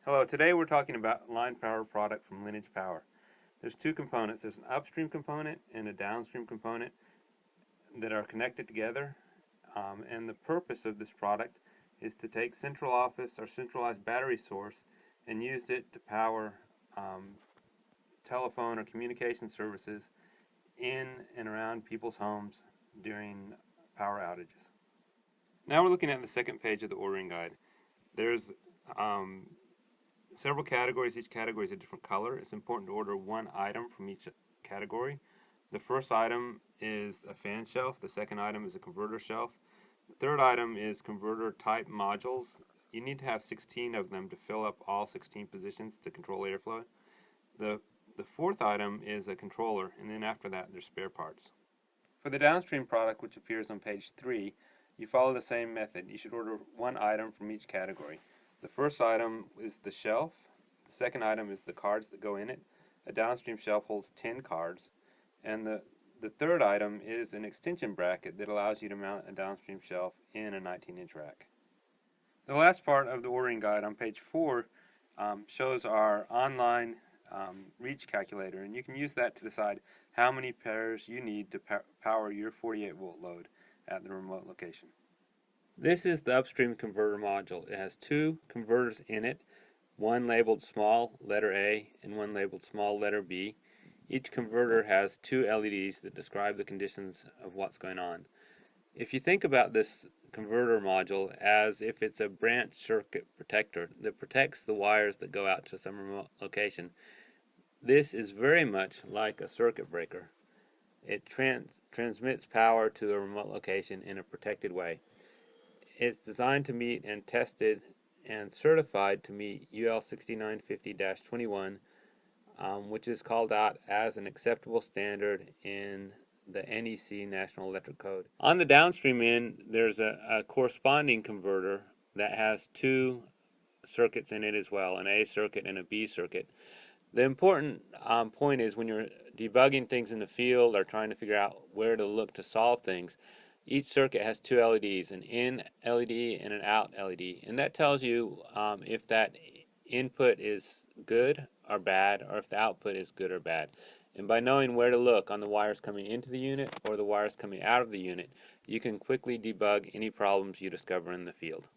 Hello, today we're talking about line power product from Lineage Power. There's two components. There's an upstream component and a downstream component that are connected together. And the purpose of this product is to take central office or centralized battery source and use it to power telephone or communication services in and around people's homes during power outages. Now we're looking at the second page of the ordering guide. There's several categories. Each category is a different color. It's important to order one item from each category. The first item is a fan shelf. The second item is a converter shelf. The third item is converter type modules. You need to have 16 of them to fill up all 16 positions to control airflow. The fourth item is a controller, and then after that there's spare parts. For the downstream product, which appears on page 3, you follow the same method. You should order one item from each category. The first item is the shelf. The second item is the cards that go in it. A downstream shelf holds 10 cards. And the third item is an extension bracket that allows you to mount a downstream shelf in a 19-inch rack. The last part of the ordering guide on page 4 shows our online reach calculator, and you can use that to decide how many pairs you need to power your 48-volt load at the remote location. This is the upstream converter module. It has two converters in it, one labeled small letter A and one labeled small letter B. Each converter has two LEDs that describe the conditions of what's going on. If you think about this converter module as if it's a branch circuit protector that protects the wires that go out to some remote location, this is very much like a circuit breaker. It transmits power to a remote location in a protected way. It's designed to meet and tested and certified to meet UL 6950-21, which is called out as an acceptable standard in the NEC National Electric Code. On the downstream end, there's a corresponding converter that has two circuits in it as well, an A circuit and a B circuit. The important point is when you're debugging things in the field or trying to figure out where to look to solve things, each circuit has two LEDs, an in LED and an out LED, and that tells you if that input is good or bad, or if the output is good or bad. And by knowing where to look on the wires coming into the unit or the wires coming out of the unit, you can quickly debug any problems you discover in the field.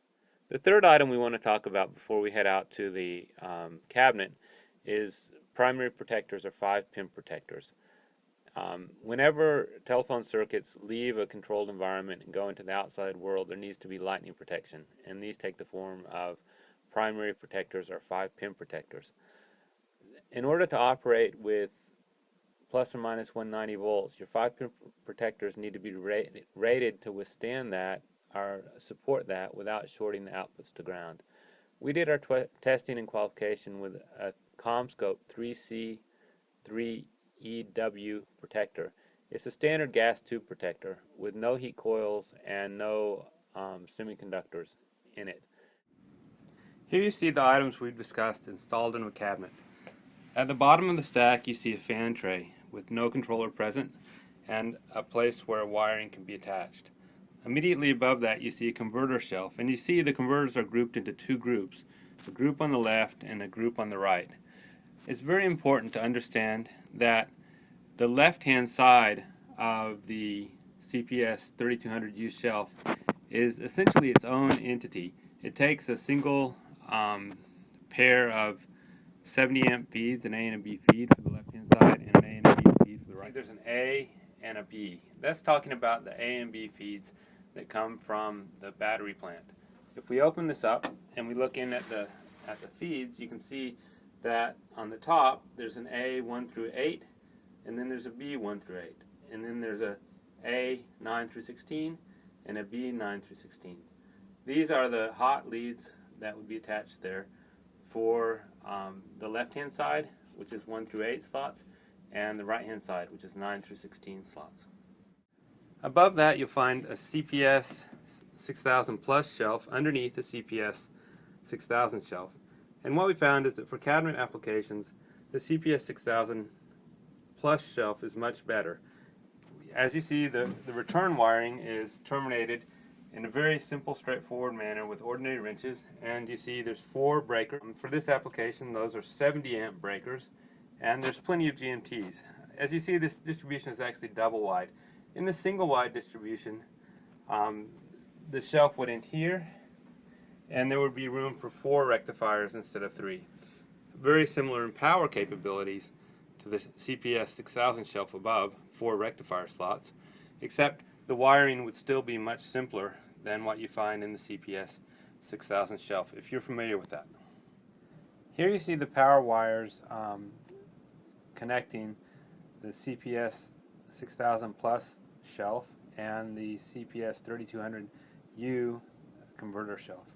The third item we want to talk about before we head out to the cabinet is primary protectors or 5-pin protectors. Whenever telephone circuits leave a controlled environment and go into the outside world, there needs to be lightning protection, and these take the form of primary protectors or 5-pin protectors. In order to operate with plus or minus 190 volts, your 5-pin protectors need to be rated to withstand that or support that without shorting the outputs to ground. We did our testing and qualification with a CommScope 3C3EW protector. It's a standard gas tube protector with no heat coils and no semiconductors in it. Here you see the items we've discussed installed in a cabinet. At the bottom of the stack you see a fan tray with no controller present and a place where wiring can be attached. Immediately above that you see a converter shelf, and you see the converters are grouped into two groups, a group on the left and a group on the right. It's very important to understand that the left-hand side of the CPS 3200U shelf is essentially its own entity. It takes a single pair of 70 amp feeds, an A and a B feed for the left-hand side, and an A and a B feed for the right. See, there's an A and a B. That's talking about the A and B feeds that come from the battery plant. If we open this up and we look in at the feeds, you can see that on the top there's an A 1 through 8, and then there's a B 1 through 8, and then there's a A 9 through 16 and a B 9 through 16. These are the hot leads that would be attached there for the left-hand side, which is 1 through 8 slots, and the right-hand side, which is 9 through 16 slots. Above that you'll find a CPS 6000 Plus shelf underneath the CPS 6000 shelf. And what we found is that for cabinet applications, the CPS 6000 Plus shelf is much better. As you see, the return wiring is terminated in a very simple, straightforward manner with ordinary wrenches. And you see there's 4 breakers. For this application, those are 70 amp breakers, and there's plenty of GMTs. As you see, this distribution is actually double wide. In the single wide distribution, the shelf would end here, and there would be room for 4 rectifiers instead of 3. Very similar in power capabilities to the CPS 6000 shelf above, 4 rectifier slots, except the wiring would still be much simpler than what you find in the CPS 6000 shelf, if you're familiar with that. Here you see the power wires connecting the CPS 6000 Plus shelf and the CPS 3200U converter shelf.